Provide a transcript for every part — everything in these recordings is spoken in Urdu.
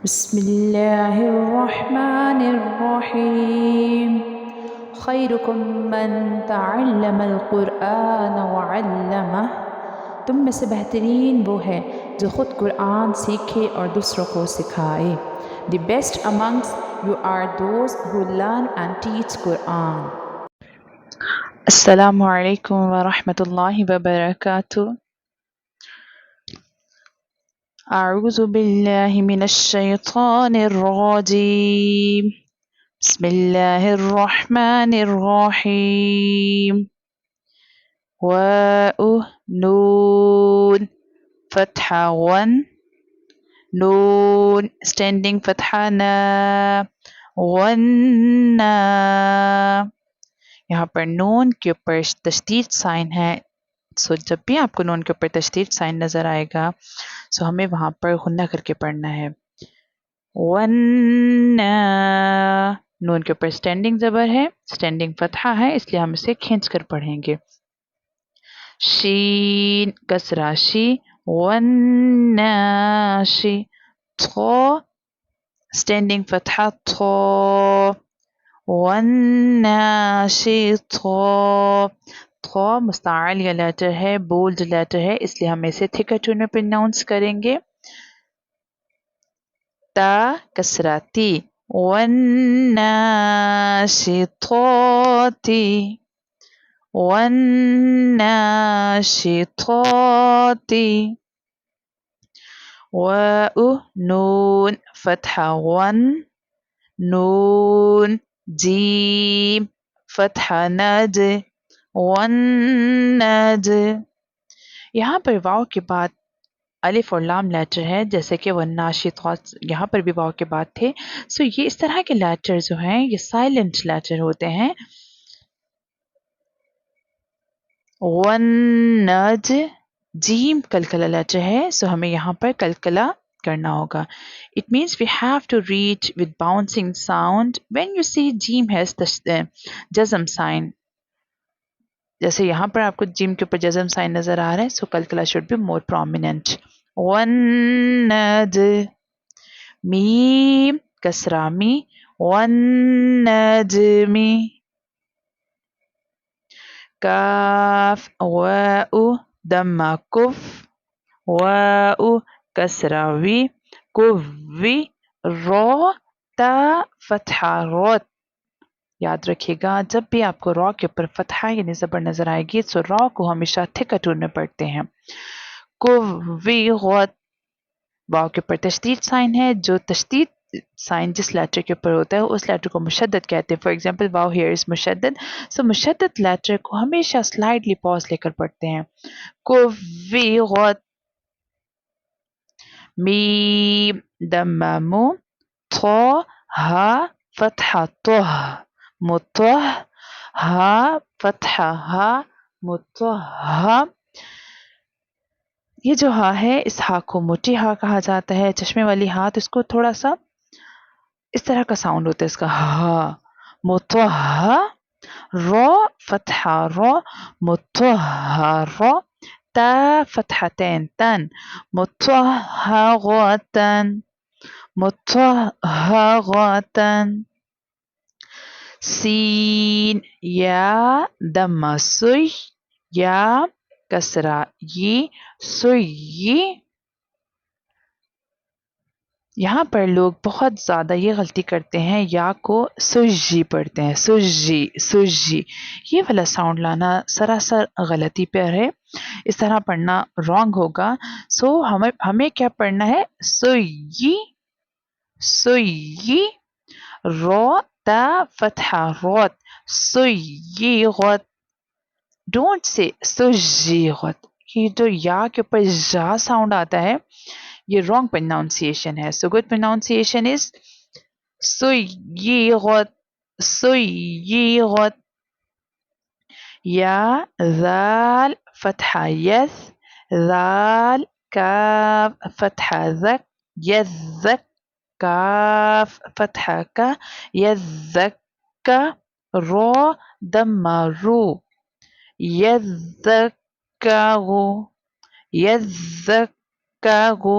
بسم الله الرحمن الرحیم خیرکم من تعلم القرآن وعلمہ، تم میں سے بہترین وہ ہے جو خود قرآن سیکھے اور دوسروں کو سکھائے۔ The best amongst you are those who learn and teach Quran۔ السلام علیکم ورحمۃ اللہ وبرکاتہ۔ اعوذ باللہ من الشیطان الرجیم، بسم اللہ الرحمن الرحیم۔ واو نون فتحہ ون، نون اسٹینڈنگ فتحہ نا، ون، یہاں پر نون کے اوپر تشدید سائن ہے، سو جب بھی آپ کو نون کے اوپر تشدید سائن نظر آئے گا سو ہمیں وہاں پر غنہ کر کے پڑھنا ہے۔ ون، نون کے اوپر اسٹینڈنگ زبر ہے، اسٹینڈنگ فتحہ ہے، اس لیے ہم اسے کھینچ کر پڑھیں گے۔ شین کسرہ شی، ون شی، تھو اسٹینڈنگ فتحہ تھو، ون شی تھو، تھو مستعل یا لیٹر ہے، بولڈ لیٹر ہے، اس لیے ہم اسے تھکر ٹون میں پرناؤنس کریں گے۔ تا کسرہ تی، والناشطات، والناشطات، واو نون فتحہ ون، نون جیم فتحہ ند، والند، یہاں پر واو کے بعد الف اور لام لیٹر ہے، جیسے کہ والناشطات یہاں پر بھی واو کے بعد تھے، سو یہ اس طرح کے لیٹر جو ہیں یہ سائلنٹ لیٹر ہوتے ہیں۔ والند، جیم کلکلا لیٹر ہے، سو ہمیں یہاں پر کلکلا کرنا ہوگا۔ It means we have to read with bouncing sound when you see jam has جزم sign، جیسے یہاں پر آپ کو جیم کے اوپر جزم سائن نظر آ رہا ہے، سو کلکلا should be more prominent۔ والند، میم کسرہ می، والنجم، کاف واو دمہ کف، واو کسرہ وی، کفوی، رو تا فتحہ روت، یاد رکھیے گا جب بھی آپ کو را کے اوپر فتحہ یعنی زبر نظر آئے گی تو را کو ہمیشہ تھکر ٹون میں پڑھتے ہیں۔ کفوی غت، واو کے اوپر تشدید سائن ہے، جو تشدید سائن جس لیٹر کے اوپر ہوتا ہے اس لیٹر کو مشدد کہتے ہیں۔ فار ایگزامپل واو ہیئر از مشدد، سو مشدد لیٹر کو ہمیشہ سلائڈلی پاز لے کر پڑھتے ہیں۔ کفوی غت، میم دمہ مو، تھو ہا فتحہ توہ، متوہ، ہا فتحہ ہا، متوہا، یہ جو ہا ہے اس ہا کو موٹی ہا کہا جاتا ہے، چشمے والی ہا تو اس کو تھوڑا سا اس طرح کا ساؤنڈ ہوتا ہے اس کا ہا، متوہا، رو فتحہ رو، متوہرو، تا فتحتین تن، متوہغتن، متوہغتن، سین یا دمہ سوی، یا کسرہ یی، سوی، یہاں پر لوگ بہت زیادہ یہ غلطی کرتے ہیں، یا کو سجی پڑھتے ہیں، سجی سجی، یہ والا ساؤنڈ لانا سراسر غلطی پر ہے، اس طرح پڑھنا رانگ ہوگا۔ سو ہمیں کیا پڑھنا ہے، سوئی، سوئی، رو تا فتحہ روت، سوئی غت، ڈونٹ سے سجی غت، یہ جو یا کے اوپر جا ساؤنڈ آتا ہے یہ رانگ پرناؤنسیشن ہے۔ سو گڈ پرناؤنسیشن از سیغت، سیغت، یا ذال فتحہ یس، ذال کاف فتحہ ذک، یزک، کاف فتحہ کا، یزکا، رو دمہ رو، یزکاغو، یزکاغو،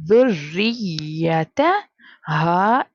ذرية, ها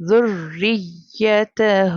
ذريته।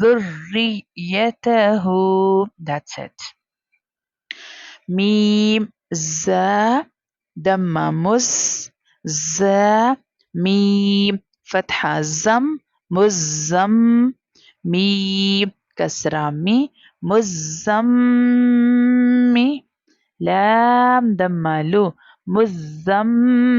ذريته, that's it. ميم زا دم مز، زا ميم فتحة زم، مزم، ميم كسرة مي، مزمي، لام دم لو، مزملو।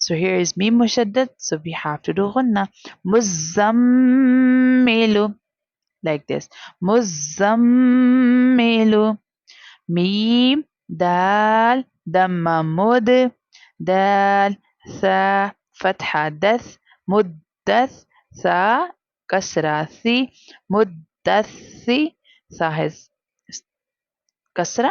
So here is mim mushaddad, so we have to do gunna. Muzammilu, like this. Muzammilu. Mim, dal, damma mud, dal, tha, fatha dath, muddath, tha, kasra thi, muddathi, tha has kasra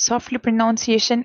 softly pronunciation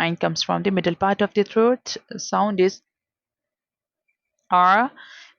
ain comes from the middle part of the throat, sound is R,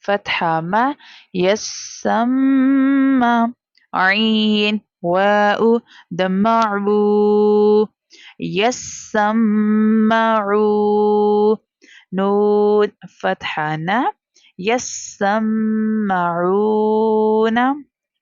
فتحة ما يسمى عين واو دمعوا يسمعوا نون فتحة نا يسمعون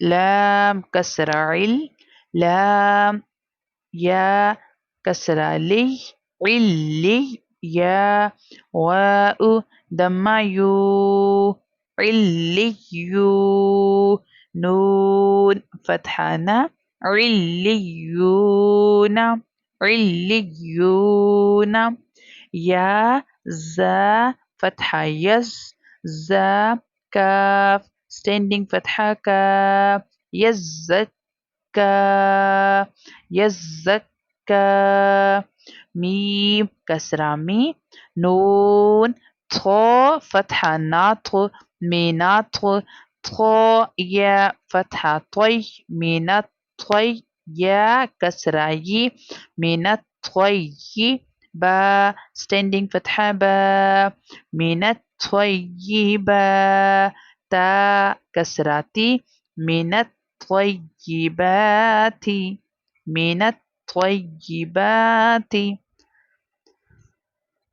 لام كسر عل لام يا كسر لي علي يا واو دم يو عليو نون فتحنا عليون عليون يا زا فتحة يز زا كاف standing فتحة كاف يزكى يزكى ميم كسرة مي نون تو فتحة ناطو ميناطو تو يا فتحة طي مينات طي يا كسرة ي مينات طي با standing فتحة با مينات طيبة تا كسراتي من الطيبات من الطيبات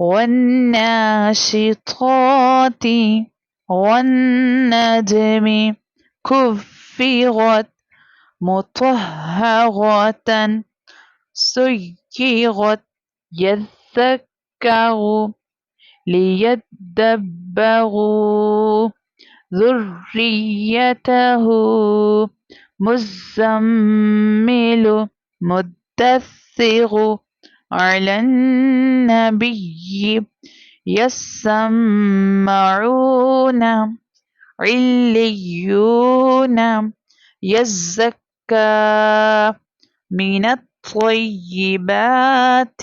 والناشطات والنجم كفرت مطهرة سيرت يذكر ليدبروا ذريته مزمل مدثر على النبي يسمعون عليون يزكى من الطيبات